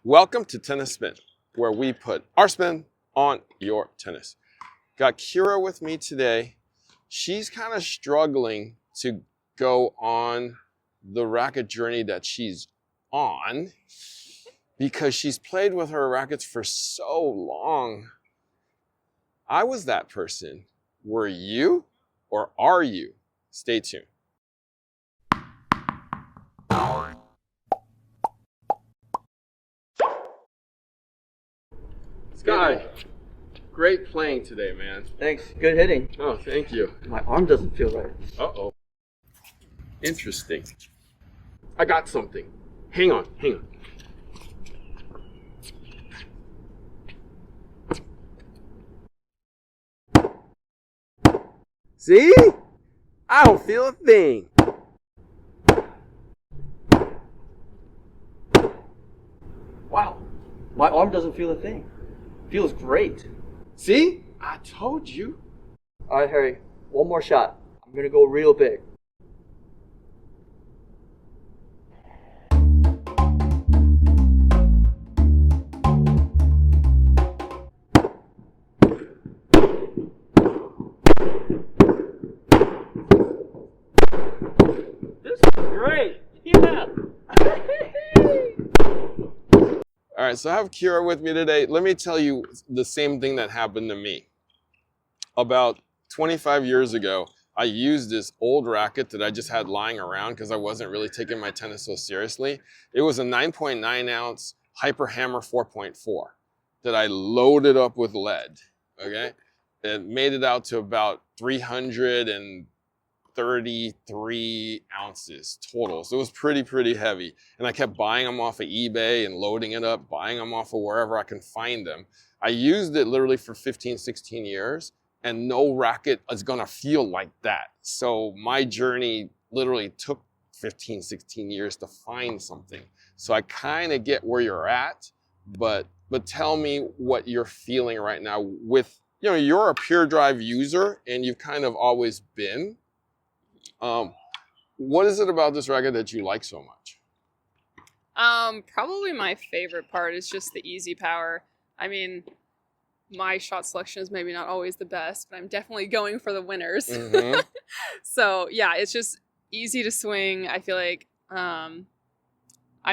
Welcome to Tennis Spin, where we put our spin on your tennis. Got Kira with me today. She's kind of struggling to go on the racket journey that she's on because she's played with her rackets for so long. I was that person. Were you or are you? Stay tuned. Sky, great playing today, man. Thanks. Good hitting. Oh, thank you. My arm doesn't feel right. Uh-oh. Interesting. I got something. Hang on. See? I don't feel a thing. Wow. My arm doesn't feel a thing. Feels great. See? I told you. All right, Harry. One more shot. I'm going to go real big. This is great. Yeah. All right, so I have Kira with me today. Let me tell you the same thing that happened to me. About 25 years ago, I used this old racket that I just had lying around because I wasn't really taking my tennis so seriously. It was a 9.9 ounce Hyper Hammer 4.4 that I loaded up with lead, okay? It made it out to about 333 ounces total. So it was pretty heavy. And I kept buying them off of eBay and loading it up, buying them off of wherever I can find them. I used it literally for 15, 16 years. And no racket is gonna feel like that. So my journey literally took 15, 16 years to find something. So I kind of get where you're at, but tell me what you're feeling right now with, you know, you're a pure drive user and you've kind of always been. What is it about this racket that you like so much? Probably my favorite part is just the easy power. I mean, my shot selection is maybe not always the best, but I'm definitely going for the winners. Mm-hmm. So yeah, it's just easy to swing. I feel like, I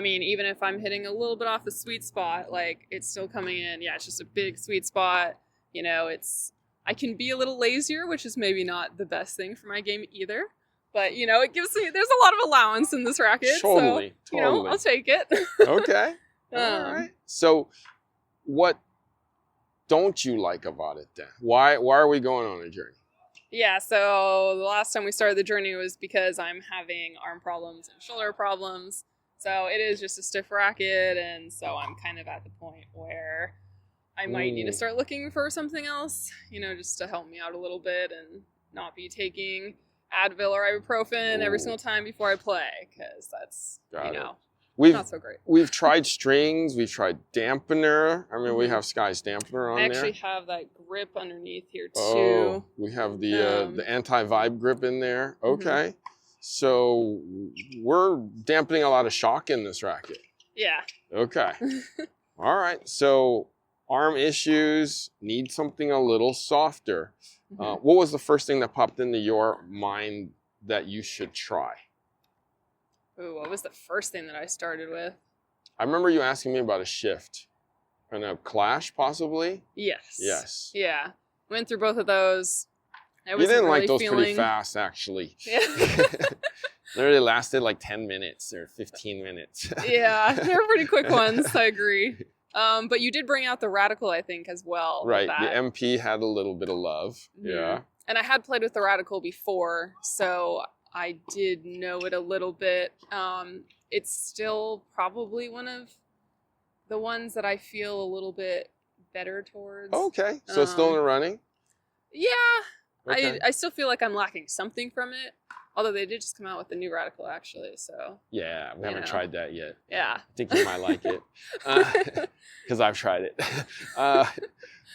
mean, even if I'm hitting a little bit off the sweet spot, like it's still coming in. Yeah, it's just a big sweet spot. You know, I can be a little lazier, which is maybe not the best thing for my game either. But, you know, it gives me, there's a lot of allowance in this racket. Totally. So, you know, I'll take it. Okay. All right. So what don't you like about it then? Why are we going on a journey? Yeah, so the last time we started the journey was because I'm having arm problems and shoulder problems. So it is just a stiff racket, and so I'm kind of at the point where I might need to start looking for something else, you know, just to help me out a little bit and not be taking Advil or ibuprofen every single time before I play, because that's, not so great. We've tried strings, we've tried dampener. I mean, we have Sky's dampener on there. I actually have that grip underneath here too. Oh, we have the anti-vibe grip in there. Okay. So we're dampening a lot of shock in this racket. Yeah. Okay. All right. So arm issues, need something a little softer. What was the first thing that popped into your mind that you should try? Ooh, what was the first thing that I started with? I remember you asking me about a shift and a clash, possibly. Yes. Yes. Yeah. Went through both of those. You didn't like those pretty fast, actually. Yeah. They really lasted like 10 minutes or 15 minutes. Yeah, they were pretty quick ones, I agree. But you did bring out the Radical, I think, as well. Right, the MP had a little bit of love, yeah. And I had played with the Radical before, so I did know it a little bit. It's still probably one of the ones that I feel a little bit better towards. Okay, so it's still in the running? Yeah, okay. I still feel like I'm lacking something from it. Although they did just come out with the new Radical, actually, so. Yeah, we haven't tried that yet. Yeah. I think you might like it, because I've tried it.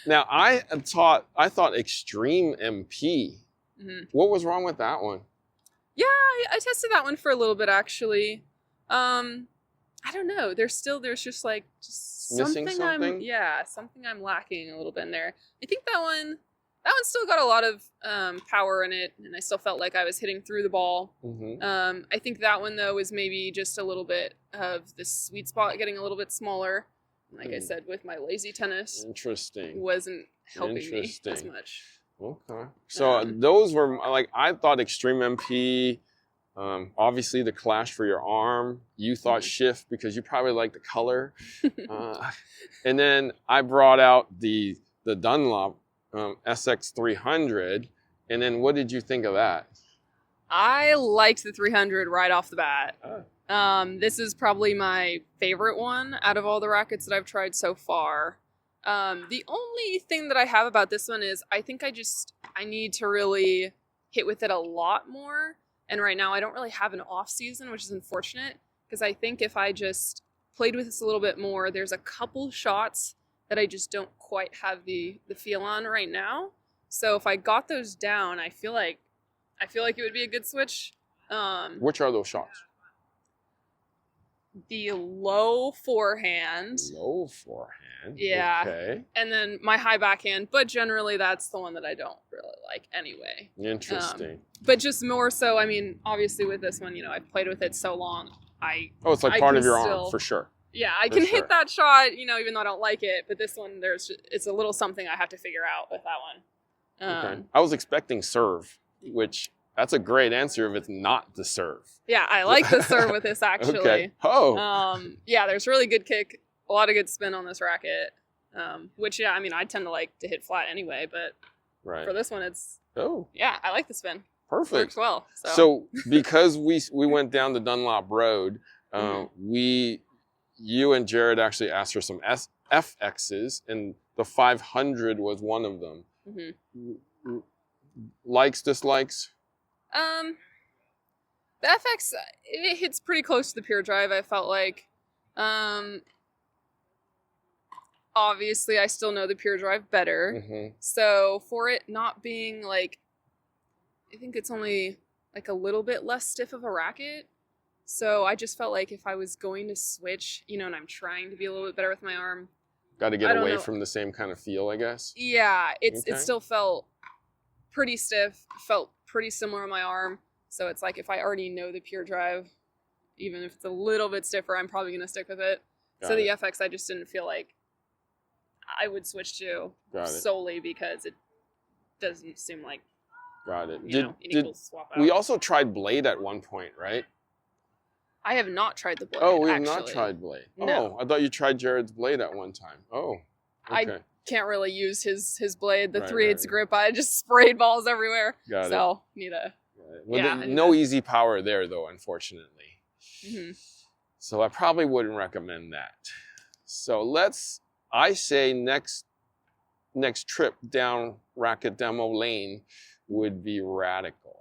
Now, I thought Extreme MP. What was wrong with that one? Yeah, I tested that one for a little bit, actually. I I don't know. There's just like Missing something? something I'm lacking a little bit in there. I think that one still got a lot of power in it, and I still felt like I was hitting through the ball. Mm-hmm. I think that one though was maybe just a little bit of the sweet spot getting a little bit smaller. Like I said, with my lazy tennis, Interesting. wasn't helping me as much. Okay. So those were like, I thought Extreme MP, obviously the Clash for your arm. You thought Shift because you probably like the color. And then I brought out the Dunlop SX 300. And then what did you think of that? I liked the 300 right off the bat. Oh. This is probably my favorite one out of all the rackets that I've tried so far. The only thing that I have about this one is I think I need to really hit with it a lot more. And right now I don't really have an off season, which is unfortunate because I think if I just played with this a little bit more, there's a couple shots that I just don't quite have the feel on right now. So if I got those down, I feel like it would be a good switch. Which are those shots? The low forehand. Low forehand. Yeah. Okay. And then my high backhand, but generally that's the one that I don't really like anyway. Interesting. But just more so, I mean, obviously with this one, I've played with it so long. It's like part of your arm for sure. Yeah, I can hit that shot, even though I don't like it. But this one, it's a little something I have to figure out with that one. Okay. I was expecting serve, which that's a great answer if it's not the serve. Yeah, I like the serve with this actually. Okay. Oh. Yeah, there's really good kick, a lot of good spin on this racket. Which I mean, I tend to like to hit flat anyway, but for this one, I like the spin. Perfect. Works well. So because we went down the Dunlop road, you and Jerod actually asked for some FXs, and the 500 was one of them. Mm-hmm. Likes, dislikes? The FX, it hits pretty close to the pure drive, I felt like. Obviously, I still know the pure drive better. Mm-hmm. So for it not being like, I think it's only like a little bit less stiff of a racket. So I just felt like if I was going to switch, and I'm trying to be a little bit better with my arm. Got to get away from the same kind of feel, I guess. Yeah, it still felt pretty stiff, felt pretty similar on my arm. So it's like if I already know the pure drive, even if it's a little bit stiffer, I'm probably going to stick with it. The FX, I just didn't feel like I would switch to solely because it doesn't seem like an equal swap out. We also tried blade at one point, right? I have not tried the blade. Oh, we have not tried blade. No. Oh, I thought you tried Jared's blade at one time. Oh, okay. I can't really use his blade, the 3/8 grip. I just sprayed balls everywhere. Got it. So need a. Well, no easy power there, though, unfortunately. Mm-hmm. So I probably wouldn't recommend that. So I say next trip down Racket Demo Lane would be Radical.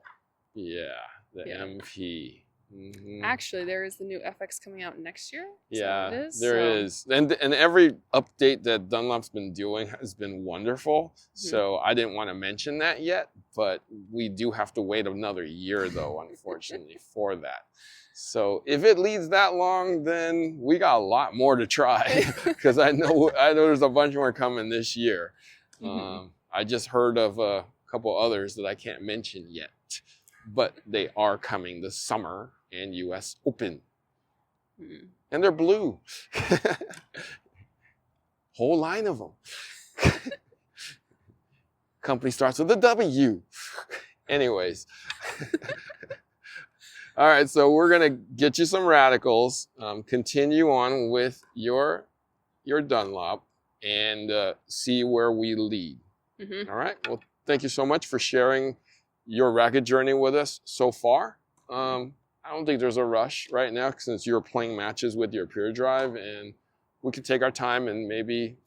Yeah, the MP. Mm-hmm. Actually, there is the new FX coming out next year. There is. And every update that Dunlop's been doing has been wonderful. Mm-hmm. So I didn't want to mention that yet, but we do have to wait another year, though, unfortunately, for that. So if it leads that long, then we got a lot more to try because I know there's a bunch more coming this year. Mm-hmm. I just heard of a couple others that I can't mention yet, but they are coming this summer and US Open. Mm-hmm. And they're blue. Whole line of them. Company starts with a W. Anyways. All right, so we're gonna get you some Radicals, continue on with your Dunlop, and see where we lead. Mm-hmm. All right. Well, thank you so much for sharing your racket journey with us so far. I don't think there's a rush right now since you're playing matches with your pure drive, and we can take our time, and maybe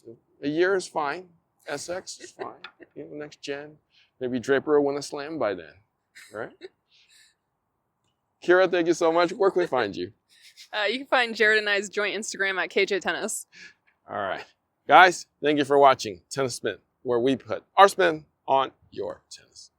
a year is fine. SX is fine. Next gen. Maybe Draper will win a slam by then. All right. Kira, thank you so much. Where can we find you? You can find Jerod and I's joint Instagram at KJ Tennis. All right. Guys, thank you for watching Tennis Spin, where we put our spin on your tennis.